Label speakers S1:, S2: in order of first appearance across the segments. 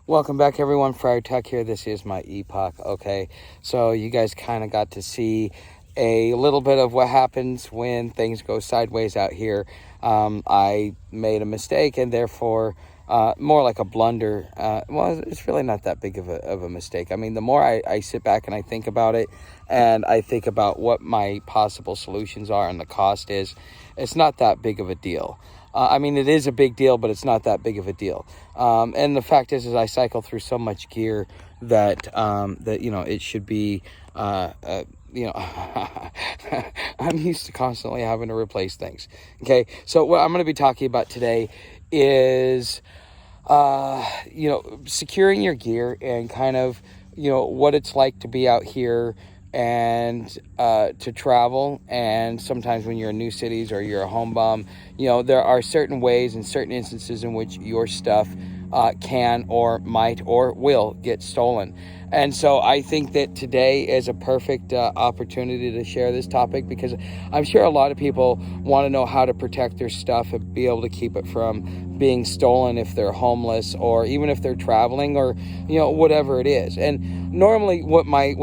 S1: Welcome back, everyone. Friar Tuck here. This is my epoch. Okay, so you guys kind of got to see a little bit of what happens when things go sideways out here. I made a mistake, and therefore, more like a blunder. Well, it's really not that big of a mistake. I mean, the more I sit back and I think about it, and I think about what my possible solutions are and the cost is, it's not that big of a deal. I mean, it is a big deal, but it's not that big of a deal. And the fact is I cycle through so much gear that it should be, I'm used to constantly having to replace things. Okay, so what I'm going to be talking about today is, securing your gear and kind of, what it's like to be out here and to travel. And sometimes when you're in new cities or you're a home bum, there are certain ways and certain instances in which your stuff can or might or will get stolen. And so I think that today is a perfect opportunity to share this topic, because I'm sure a lot of people want to know how to protect their stuff and be able to keep it from being stolen if they're homeless, or even if they're traveling, or whatever it is. And normally what my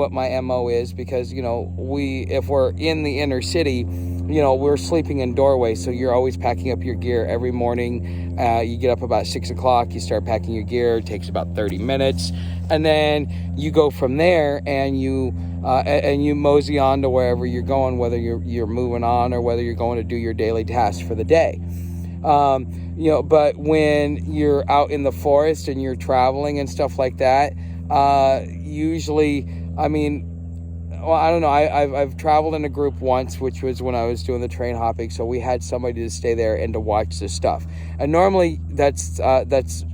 S1: MO is, because if we're in the inner city, we're sleeping in doorways, so you're always packing up your gear every morning. You get up about 6 o'clock, you start packing your gear. It takes about 30 minutes, and then you go from there, and you mosey on to wherever you're going, whether you're moving on or whether you're going to do your daily tasks for the day. But when you're out in the forest and you're traveling and stuff like that, usually, I don't know. I've traveled in a group once, which was when I was doing the train hopping. So we had somebody to stay there and to watch the stuff. And normally that's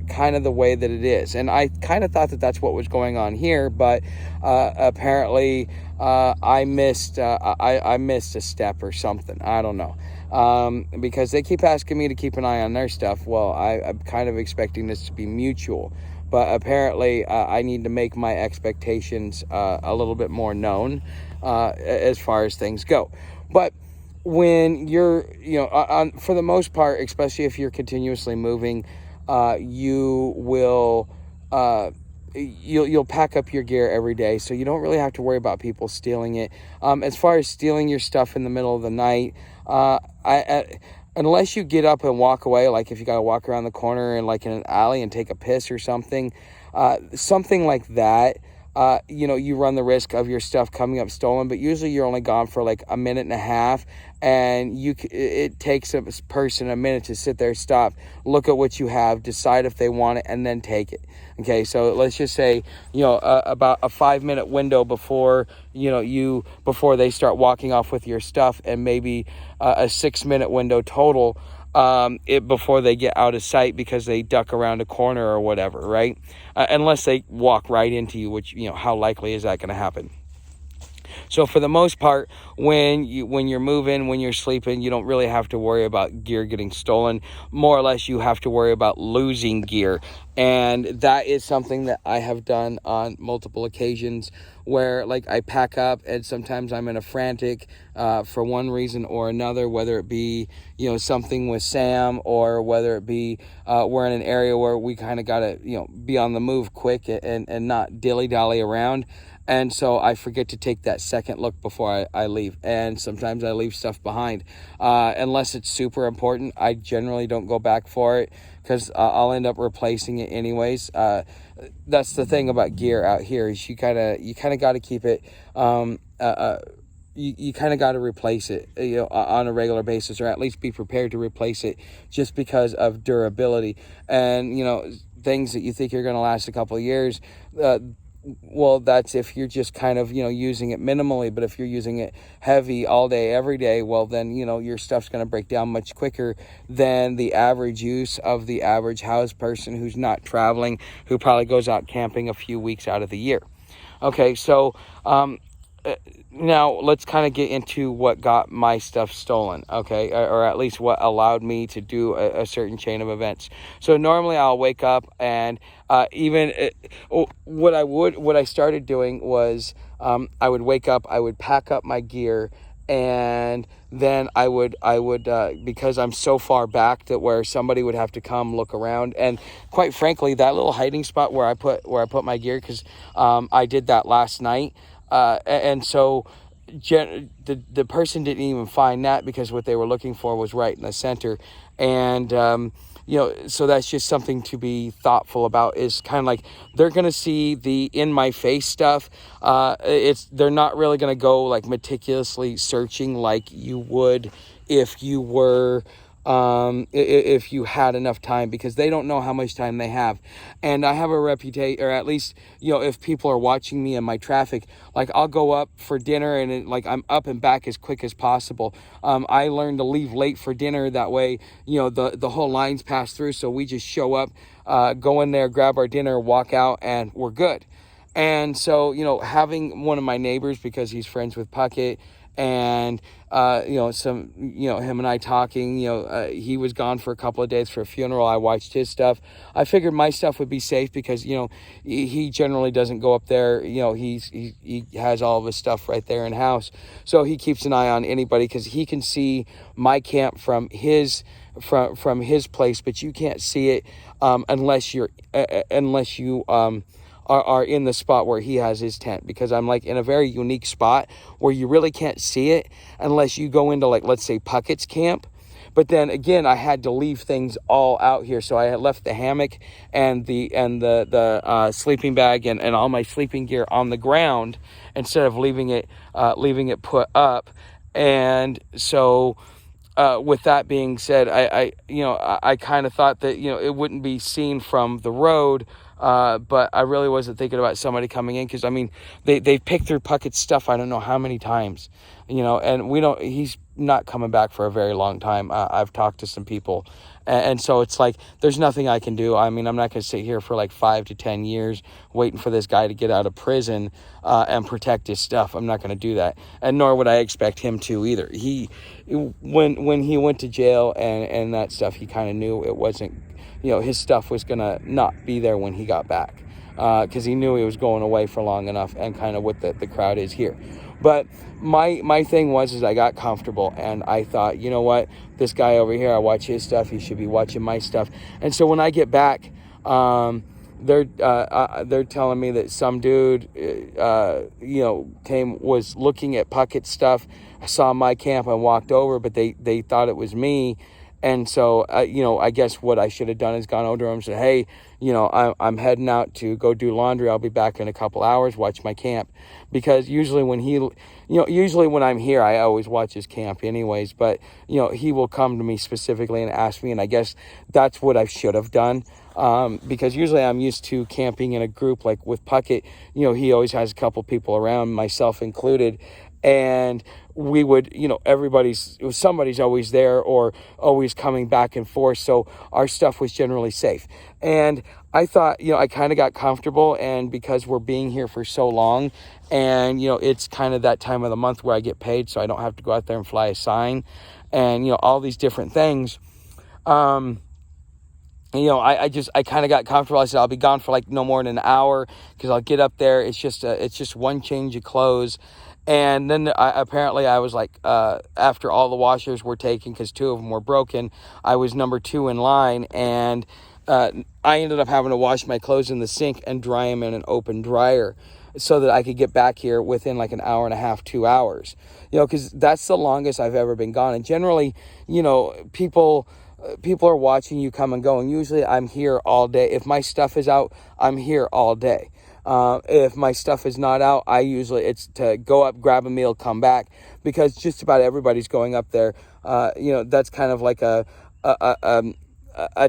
S1: kind of the way that it is. And I kind of thought that that's what was going on here, but apparently I missed a step or something. I don't know. Because they keep asking me to keep an eye on their stuff. Well, I'm kind of expecting this to be mutual. But apparently, I need to make my expectations a little bit more known as far as things go. But when you're, for the most part, especially if you're continuously moving, you will you'll pack up your gear every day, so you don't really have to worry about people stealing it. As far as stealing your stuff in the middle of the night, unless you get up and walk away, like if you got to walk around the corner and like in an alley and take a piss or something like that, you run the risk of your stuff coming up stolen. But usually you're only gone for like a minute and a half, and it takes a person a minute to sit there, stop, look at what you have, decide if they want it, and then take it. Okay, so let's just say about a 5-minute window before before they start walking off with your stuff, and maybe a 6-minute window total before they get out of sight because they duck around a corner or whatever, right? Unless they walk right into you, which how likely is that going to happen? So for the most part, when you're moving, when you're sleeping, you don't really have to worry about gear getting stolen. More or less, you have to worry about losing gear. And that is something that I have done on multiple occasions, where like I pack up and sometimes I'm in a frantic for one reason or another, whether it be something with Sam, or whether it be we're in an area where we kind of got to be on the move quick and not dilly-dally around. And so I forget to take that second look before I leave. And sometimes I leave stuff behind. Unless it's super important, I generally don't go back for it, because I'll end up replacing it anyways. That's the thing about gear out here, is you kind of got to keep it. You kind of got to replace it, on a regular basis, or at least be prepared to replace it, just because of durability. And things that you think are going to last a couple of years. Well, that's if you're just kind of, using it minimally. But if you're using it heavy all day, every day, well, then, your stuff's going to break down much quicker than the average use of the average house person who's not traveling, who probably goes out camping a few weeks out of the year. Okay, so now let's kind of get into what got my stuff stolen, okay, or at least what allowed me to do a certain chain of events. So normally I'll wake up, and what I started doing was I would wake up, I would pack up my gear, and then I would because I'm so far back that where somebody would have to come look around. And quite frankly, that little hiding spot where I put my gear, because I did that last night, and so the person didn't even find that, because what they were looking for was right in the center. And so that's just something to be thoughtful about, is kind of like, they're going to see the in my face stuff. They're not really going to go like meticulously searching like you would if you were, if you had enough time, because they don't know how much time they have. And I have a reputation, or at least, if people are watching me in my traffic, like, I'll go up for dinner and I'm up and back as quick as possible. I learned to leave late for dinner. That way, the whole line's passed through. So we just show up, go in there, grab our dinner, walk out, and we're good. And so, having one of my neighbors, because he's friends with Puckett, and him and I talking, he was gone for a couple of days for a funeral. I watched his stuff. I figured my stuff would be safe, because he generally doesn't go up there. He has all of his stuff right there in house, so he keeps an eye on anybody, because he can see my camp from his place, but you can't see it unless you are in the spot where he has his tent, because I'm like in a very unique spot where you really can't see it unless you go into, like, let's say Puckett's camp. But then again, I had to leave things all out here. So I had left the hammock and the sleeping bag and all my sleeping gear on the ground, instead of leaving it put up. And so with that being said, I kind of thought that, it wouldn't be seen from the road. But I really wasn't thinking about somebody coming in, because they've picked through Puckett's stuff I don't know how many times, and he's not coming back for a very long time. I've talked to some people, and so it's like, there's nothing I can do. I mean, I'm not going to sit here for like 5 to 10 years waiting for this guy to get out of prison and protect his stuff. I'm not going to do that, and nor would I expect him to either. When he went to jail and that stuff, he kind of knew it wasn't, his stuff was going to not be there when he got back, because he knew he was going away for long enough, and kind of what the crowd is here. But my thing was I got comfortable, and I thought, you know what, this guy over here, I watch his stuff, he should be watching my stuff. And so when I get back, they're telling me that some dude, was looking at Puckett's stuff, saw my camp and walked over, but they thought it was me. And so, I guess what I should have done is gone over to him and said, hey, I'm heading out to go do laundry. I'll be back in a couple hours, watch my camp. Because usually when when I'm here, I always watch his camp anyways. But, he will come to me specifically and ask me. And I guess that's what I should have done. Because usually I'm used to camping in a group, like with Puckett, he always has a couple people around, myself included. And we would, somebody's always there or always coming back and forth. So our stuff was generally safe. And I thought, I kind of got comfortable, and because we're being here for so long, and, it's kind of that time of the month where I get paid, so I don't have to go out there and fly a sign and, all these different things. I kind of got comfortable. I said, I'll be gone for like no more than an hour, because I'll get up there. It's just one change of clothes. And then apparently I was like, after all the washers were taken, because 2 of them were broken, I was number 2 in line. And I ended up having to wash my clothes in the sink and dry them in an open dryer, so that I could get back here within like an hour and a half, 2 hours. Because that's the longest I've ever been gone. And generally, people are watching you come and go. And usually I'm here all day. If my stuff is out, I'm here all day. If my stuff is not out, it's to go up, grab a meal, come back, because just about everybody's going up there. That's kind of like a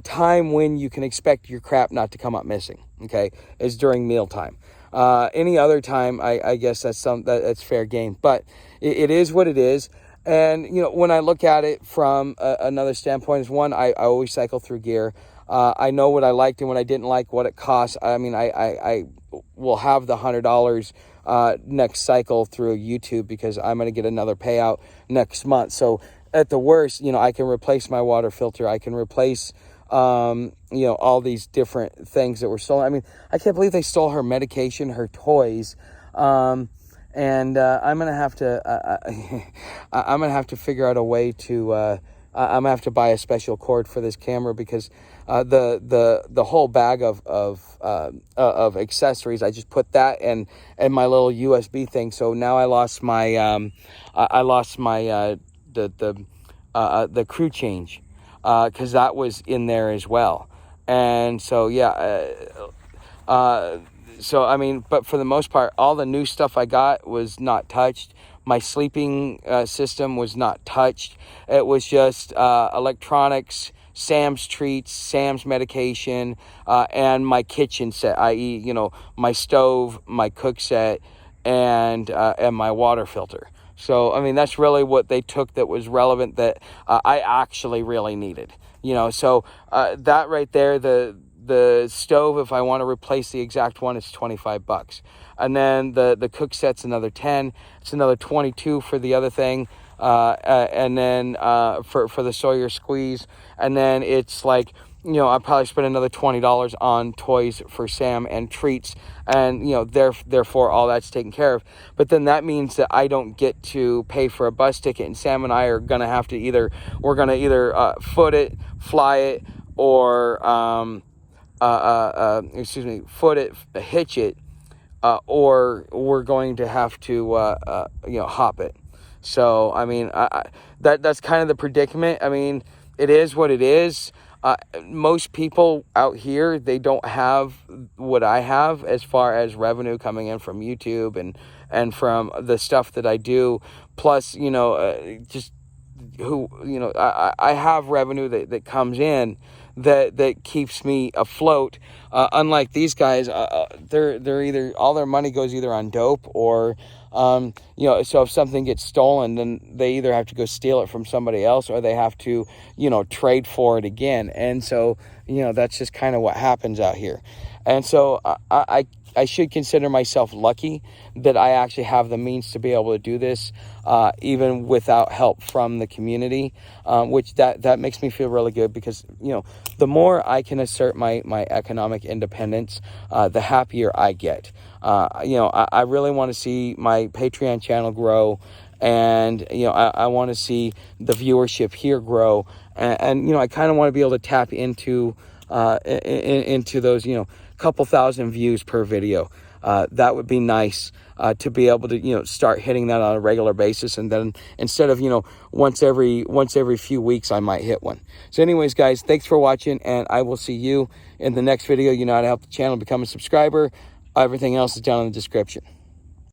S1: time when you can expect your crap not to come up missing. Okay, is during mealtime. Any other time, I guess that's fair game. But it is what it is. And when I look at it from another standpoint, is one, I always cycle through gear. I know what I liked and what I didn't like, what it costs. I mean, I will have the $100 next cycle through YouTube, because I'm going to get another payout next month. So at the worst, I can replace my water filter. I can replace, all these different things that were stolen. I mean, I can't believe they stole her medication, her toys. and I'm gonna have to I'm gonna have to figure out a way to I'm gonna have to buy a special cord for this camera, because the whole bag of accessories, I just put that and my little USB thing. So now I lost my the crew change, because that was in there as well. And so so I mean, but for the most part, all the new stuff I got was not touched. My sleeping system was not touched. It was just electronics, Sam's treats, Sam's medication, and my kitchen set, i.e., my stove, my cook set, and my water filter. So, I mean, that's really what they took that was relevant, that I actually really needed. So that right there, the stove, if I want to replace the exact one, it's $25. And then the cook set's another 10. It's another 22 for the other thing. And then for the Sawyer squeeze. And then it's like, I probably spend another $20 on toys for Sam and treats, and therefore all that's taken care of. But then that means that I don't get to pay for a bus ticket, and Sam and I are gonna have to either foot it, fly it, or foot it, hitch it, or we're going to have to hop it. So I mean, that's kind of the predicament. I mean, it is what it is. Most people out here, they don't have what I have as far as revenue coming in from YouTube and from the stuff that I do. Plus, just who, I have revenue that comes in that keeps me afloat. Unlike these guys, they're either, all their money goes either on dope or, so if something gets stolen, then they either have to go steal it from somebody else, or they have to, trade for it again. And so, that's just kind of what happens out here. And so I should consider myself lucky that I actually have the means to be able to do this, even without help from the community, which that makes me feel really good, because, the more I can assert my economic independence, the happier I get. I really want to see my Patreon channel grow, and, I want to see the viewership here grow, and I kind of want to be able to tap into those, couple thousand views per video. That would be nice, to be able to, start hitting that on a regular basis. And then instead of, once every few weeks, I might hit one. So anyways, guys, thanks for watching, and I will see you in the next video. You know how to help the channel become a subscriber. Everything else is down in the description.